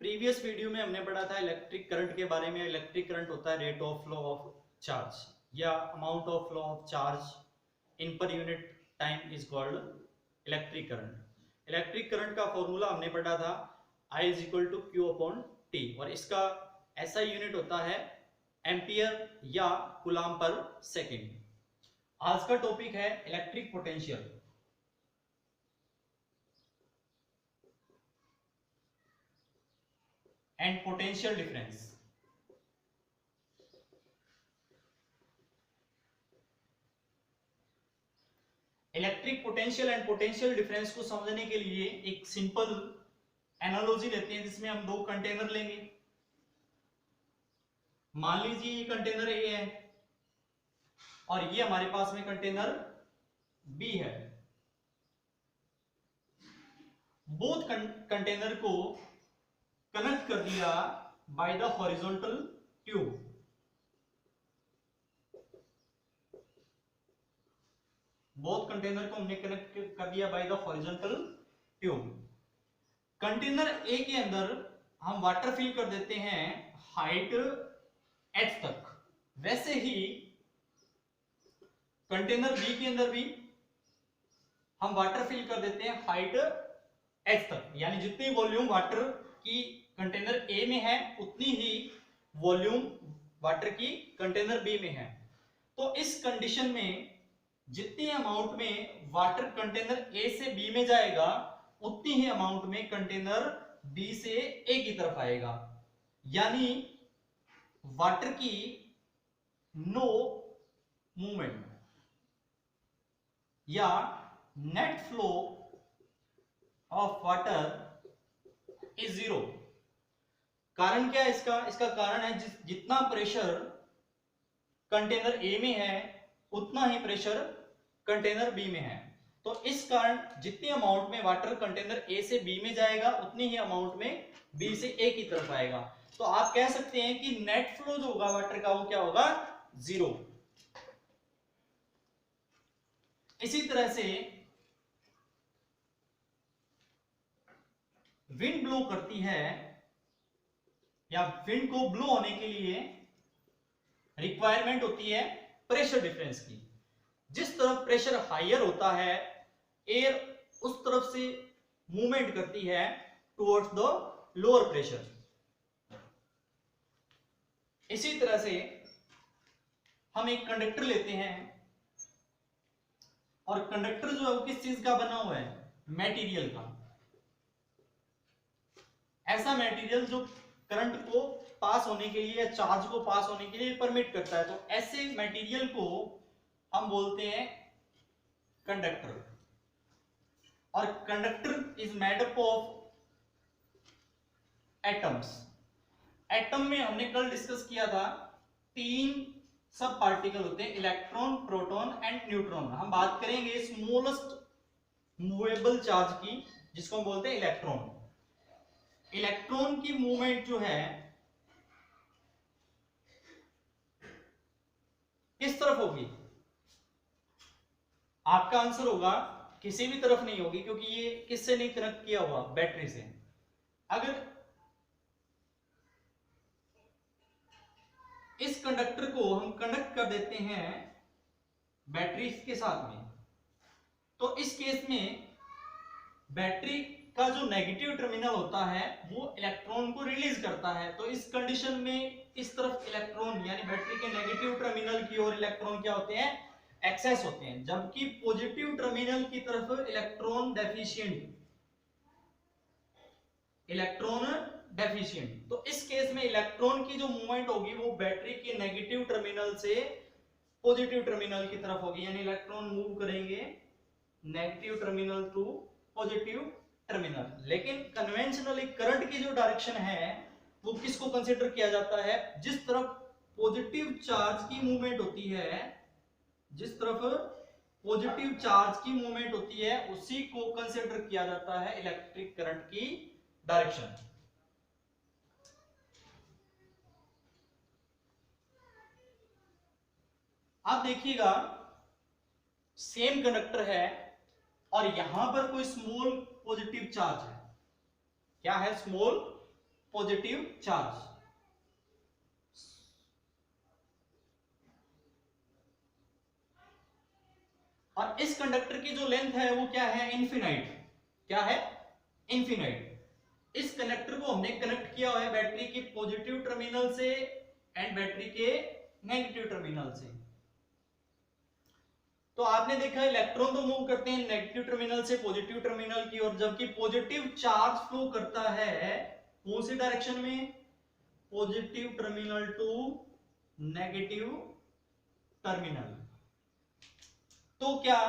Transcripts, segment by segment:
Previous video में हमने पढ़ा था इलेक्ट्रिक करंट के बारे में। इलेक्ट्रिक करंट होता है rate of flow of charge या amount of flow of charge in per unit time is called electric current. Electric current का फॉर्मूला हमने पढ़ा था I is equal to Q upon T, और इसका ऐसा यूनिट होता है एम्पियर या कूलम पर सेकेंड। आज का टॉपिक है electric potential. And potential difference. Electric potential and potential difference को समझने के लिए एक सिंपल एनालॉजी लेते हैं, जिसमें हम दो कंटेनर लेंगे। मान लीजिए ये कंटेनर ए है और ये हमारे पास में कंटेनर बी है। बोथ कंटेनर को कनेक्ट कर दिया by the horizontal tube. Both container को हमने कनेक्ट कर दिया by the horizontal tube. Container A के अंदर हम वाटर फिल कर देते हैं हाइट h तक। वैसे ही कंटेनर बी के अंदर भी हम वाटर फिल कर देते हैं हाइट h तक, यानी जितनी वॉल्यूम वाटर की कंटेनर ए में है उतनी ही वॉल्यूम वाटर की कंटेनर बी में है। तो इस कंडीशन में जितनी अमाउंट में वाटर कंटेनर ए से बी में जाएगा उतनी ही अमाउंट में कंटेनर बी से ए की तरफ आएगा, यानी वाटर की नो मूवमेंट या net flow of water is zero. कारण क्या है इसका कारण है जितना प्रेशर कंटेनर ए में है उतना ही प्रेशर कंटेनर बी में है। तो इस कारण जितनी अमाउंट में वाटर कंटेनर ए से बी में जाएगा उतनी ही अमाउंट में बी से ए की तरफ आएगा। तो आप कह सकते हैं कि नेट फ्लो जो होगा वाटर का वो क्या होगा, जीरो। इसी तरह से विंड ब्लो करती है, या विंड को ब्लो होने के लिए रिक्वायरमेंट होती है प्रेशर डिफरेंस की। जिस तरफ प्रेशर हायर होता है एयर उस तरफ से मूवमेंट करती है टुवर्ड्स द लोअर प्रेशर। इसी तरह से हम एक कंडक्टर लेते हैं, और कंडक्टर जो है वो किस चीज का बना हुआ है, मटेरियल का। ऐसा मटेरियल जो करंट को पास होने के लिए या चार्ज को पास होने के लिए परमिट करता है। तो ऐसे मटेरियल को हम बोलते हैं कंडक्टर। और conductor is made up of atoms. Atom में हमने कल डिस्कस किया था 3 सब पार्टिकल होते हैं, इलेक्ट्रॉन, प्रोटॉन एंड न्यूट्रॉन। हम बात करेंगे स्मॉलेस्ट मूवेबल चार्ज की, जिसको हम बोलते हैं इलेक्ट्रॉन। इलेक्ट्रॉन की मूवमेंट जो है किस तरफ होगी? आपका आंसर होगा किसी भी तरफ नहीं होगी, क्योंकि ये किससे नहीं कनेक्ट किया हुआ, बैटरी से। अगर इस कंडक्टर को हम कनेक्ट कर देते हैं बैटरी के साथ में, तो इस केस में बैटरी का जो नेगेटिव टर्मिनल होता है वो इलेक्ट्रॉन को रिलीज करता है। तो इस कंडीशन में इस तरफ इलेक्ट्रॉन यानी बैटरी के नेगेटिव टर्मिनल की ओर इलेक्ट्रॉन क्या होते हैं, एक्सेस होते हैं, जबकि पॉजिटिव टर्मिनल की तरफ इलेक्ट्रॉन डेफिशिएंट। तो इस केस में इलेक्ट्रॉन की जो मूवमेंट होगी वो बैटरी के नेगेटिव टर्मिनल से पॉजिटिव टर्मिनल की तरफ होगी, यानी इलेक्ट्रॉन मूव करेंगे negative terminal to positive terminal. लेकिन कन्वेंशनली करंट की जो डायरेक्शन है वो किसको कंसीडर किया जाता है, जिस तरफ पॉजिटिव चार्ज की मूवमेंट होती है, जिस तरफ पॉजिटिव चार्ज की मूवमेंट होती है उसी को कंसीडर किया जाता है इलेक्ट्रिक करंट की डायरेक्शन। आप देखिएगा सेम कंडक्टर है और यहां पर कोई स्मॉल पॉजिटिव चार्ज है। क्या है, स्मॉल पॉजिटिव चार्ज। और इस कंडक्टर की जो लेंथ है वो क्या है, इनफिनाइट। क्या है, इनफिनाइट। इस कनेक्टर को हमने कनेक्ट किया हुआ है बैटरी के पॉजिटिव टर्मिनल से एंड बैटरी के नेगेटिव टर्मिनल से। तो आपने देखा इलेक्ट्रॉन तो मूव करते हैं नेगेटिव टर्मिनल से पॉजिटिव टर्मिनल की ओर, जबकि पॉजिटिव चार्ज फ्लो करता है कौन सी डायरेक्शन में, positive terminal to negative terminal. तो क्या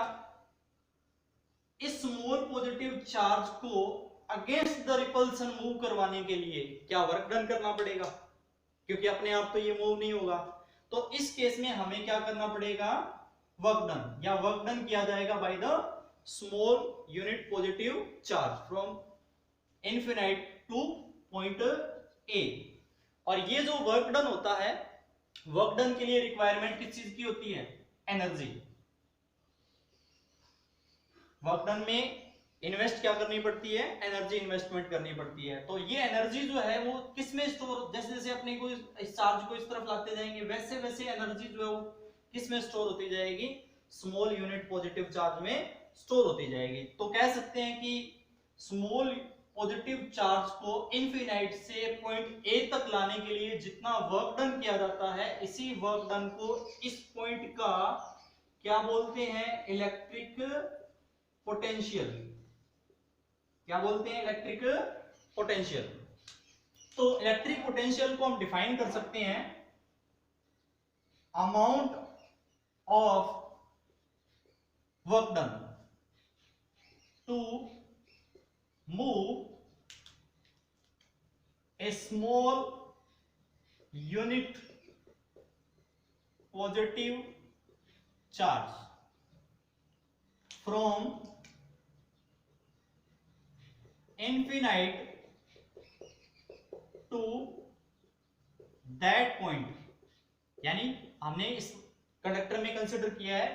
इस स्मॉल पॉजिटिव चार्ज को अगेंस्ट द रिपल्सन मूव करवाने के लिए क्या वर्क डन करना पड़ेगा, क्योंकि अपने आप तो ये मूव नहीं होगा। तो इस केस में हमें क्या करना पड़ेगा, वर्क डन, या वर्क डन किया जाएगा by the small unit positive charge from infinite two point A. और ये जो वर्क डन होता है, वर्क डन के लिए रिक्वायरमेंट किस चीज की होती है, एनर्जी। वर्क डन में इन्वेस्ट क्या करनी पड़ती है, एनर्जी इन्वेस्टमेंट करनी पड़ती है। तो ये एनर्जी जो है वो किस में स्टोर, जैसे जैसे अपने को इस चार्ज को इस तरफ लाते जाएंगे वैसे वैसे एनर्जी जो है वो किस में स्टोर होती जाएगी, स्मॉल यूनिट पॉजिटिव चार्ज में स्टोर होती जाएगी। तो कह सकते हैं कि स्मॉल पॉजिटिव चार्ज को इनफिनाइट से पॉइंट ए तक लाने के लिए जितना वर्क डन किया जाता है, इसी वर्क डन को इस पॉइंट का क्या बोलते हैं, इलेक्ट्रिक पोटेंशियल। क्या बोलते हैं, इलेक्ट्रिक पोटेंशियल। तो इलेक्ट्रिक पोटेंशियल को हम डिफाइन कर सकते हैं, amount of work done to move a small unit positive charge from infinite to that point. यानी हमने इस कंडक्टर में कंसीडर किया है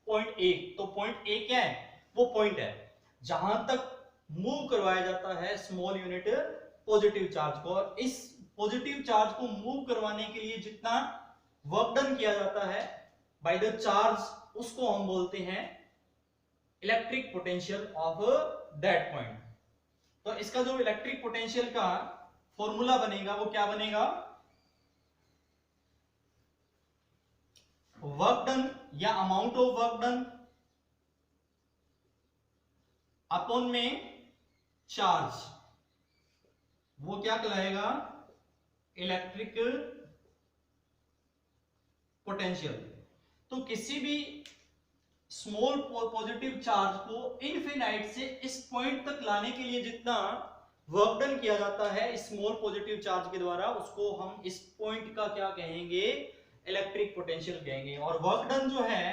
पॉइंट ए। तो पॉइंट ए क्या है, वो पॉइंट है जहां तक मूव करवाया जाता है स्मॉल यूनिट पॉजिटिव चार्ज को। और इस पॉजिटिव चार्ज को मूव करवाने के लिए जितना वर्क डन किया जाता है बाय द चार्ज, उसको हम बोलते हैं electric potential of that point. तो इसका जो इलेक्ट्रिक पोटेंशियल का फॉर्मूला बनेगा वो क्या बनेगा, वर्क डन या amount of work done upon में चार्ज, वो क्या कहलाएगा, इलेक्ट्रिक पोटेंशियल। तो किसी भी स्मॉल पॉजिटिव चार्ज को इनफिनाइट से इस पॉइंट तक लाने के लिए जितना वर्क डन किया जाता है स्मॉल पॉजिटिव चार्ज के द्वारा, उसको हम इस पॉइंट का क्या कहेंगे, इलेक्ट्रिक पोटेंशियल कहेंगे। और वर्क डन जो है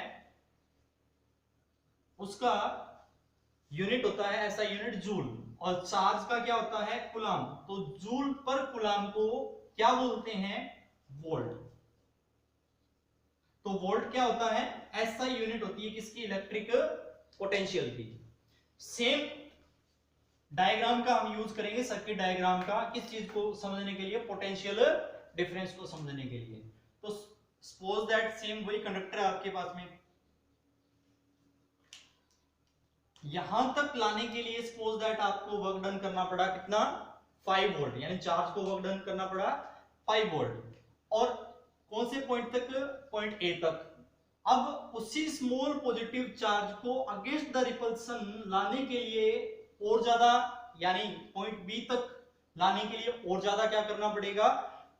उसका यूनिट होता है ऐसा यूनिट जूल, और चार्ज का क्या होता है, कूलम। तो जूल पर कूलम को क्या बोलते हैं, वोल्ट। तो वोल्ट क्या होता है, ऐसा यूनिट होती है किसकी, इलेक्ट्रिक पोटेंशियल की। सेम डायग्राम का हम यूज करेंगे, सर्किट डायग्राम का, किस चीज को समझने के लिए, पोटेंशियल डिफरेंस को समझने के लिए। तो सपोज दैट सेम वही कंडक्टर है आपके पास में, यहां तक लाने के लिए सपोज दैट आपको वर्क डन करना पड़ा कितना, 5 वोल्ट, यानी चार्ज को वर्क डन करना पड़ा 5 वोल्ट। और कौन से पॉइंट तक, पॉइंट ए तक। अब उसी स्मॉल पॉजिटिव चार्ज को अगेंस्ट द रिपल्सन लाने के लिए और ज्यादा, यानी पॉइंट बी तक लाने के लिए और ज्यादा क्या करना पड़ेगा,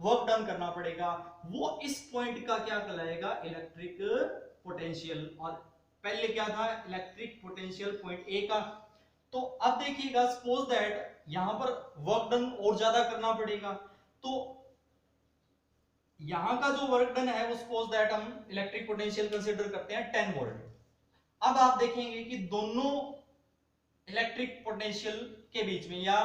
वर्क डन करना पड़ेगा। वो इस पॉइंट का क्या कहलाएगा, इलेक्ट्रिक पोटेंशियल। और पहले क्या था, इलेक्ट्रिक पोटेंशियल पॉइंट ए का। तो अब देखिएगा सपोज दैट यहां पर वर्क डन और ज्यादा करना पड़ेगा, तो यहां का जो वर्क डन है वो सपोज दैट हम इलेक्ट्रिक पोटेंशियल कंसीडर करते हैं 10 वोल्ट। अब आप देखेंगे कि दोनों इलेक्ट्रिक पोटेंशियल के बीच में या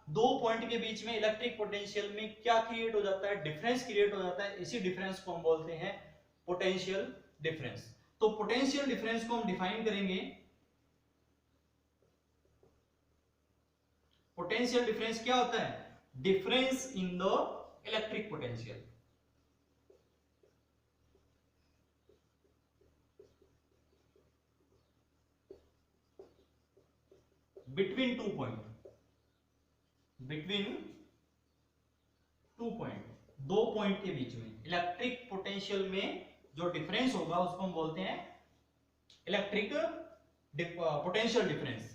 दो पॉइंट के बीच में इलेक्ट्रिक पोटेंशियल में क्या क्रिएट हो जाता है, डिफरेंस क्रिएट हो जाता है। इसी डिफरेंस को हम बोलते हैं पोटेंशियल डिफरेंस। तो पोटेंशियल डिफरेंस को हम डिफाइन करेंगे, पोटेंशियल डिफरेंस क्या होता है, difference in the electric potential. Between two point, between two point, दो पॉइंट के बीच में इलेक्ट्रिक पोटेंशियल में जो डिफरेंस होगा उसको हम बोलते हैं इलेक्ट्रिक पोटेंशियल डिफरेंस।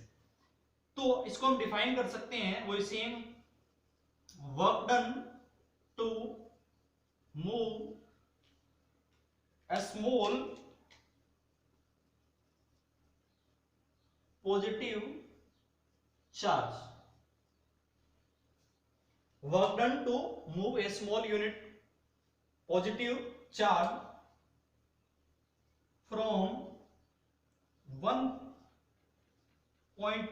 तो इसको हम डिफाइन कर सकते हैं वही same, work done to move a small positive charge, work done to move a small unit positive charge from one point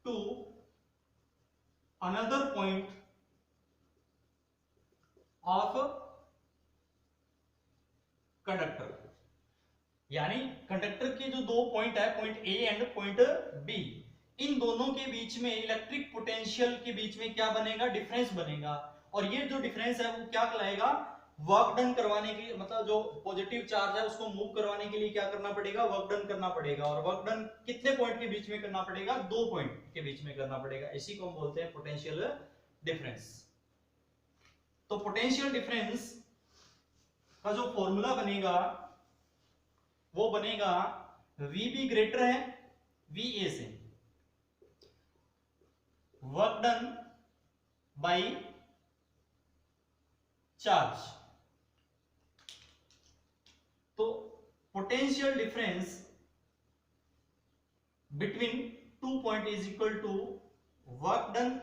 to another point of conductor. यानी कंडक्टर के जो दो पॉइंट है, point A and point B, इन दोनों के बीच में electric potential के बीच में क्या बनेगा, डिफरेंस बनेगा। और ये जो डिफरेंस है वो क्या कहलाएगा, वर्क डन करवाने के लिए, मतलब जो पॉजिटिव चार्ज है उसको मूव करवाने के लिए क्या करना पड़ेगा, वर्क डन करना पड़ेगा। और वर्क डन कितने पॉइंट के बीच में करना पड़ेगा, दो पॉइंट के बीच में करना पड़ेगा। इसी को हम बोलते हैं पोटेंशियल डिफरेंस। तो पोटेंशियल डिफरेंस का जो फॉर्मूला बनेगा वो बनेगा VB ग्रेटर है VA से, वर्क डन बाय चार्ज। तो potential difference between two point is equal to work done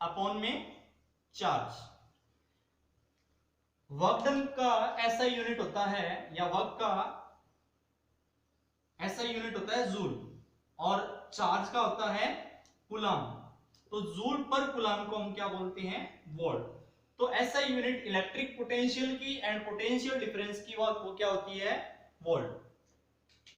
upon में चार्ज। वर्क डन का ऐसा यूनिट होता है, या वर्क का ऐसा यूनिट होता है जूल, और चार्ज का होता है कूलम। तो जूल पर कूलम को हम क्या बोलते हैं, वोल्ट। तो ऐसा यूनिट इलेक्ट्रिक पोटेंशियल की एंड पोटेंशियल डिफरेंस की वो क्या होती है, वोल्ट।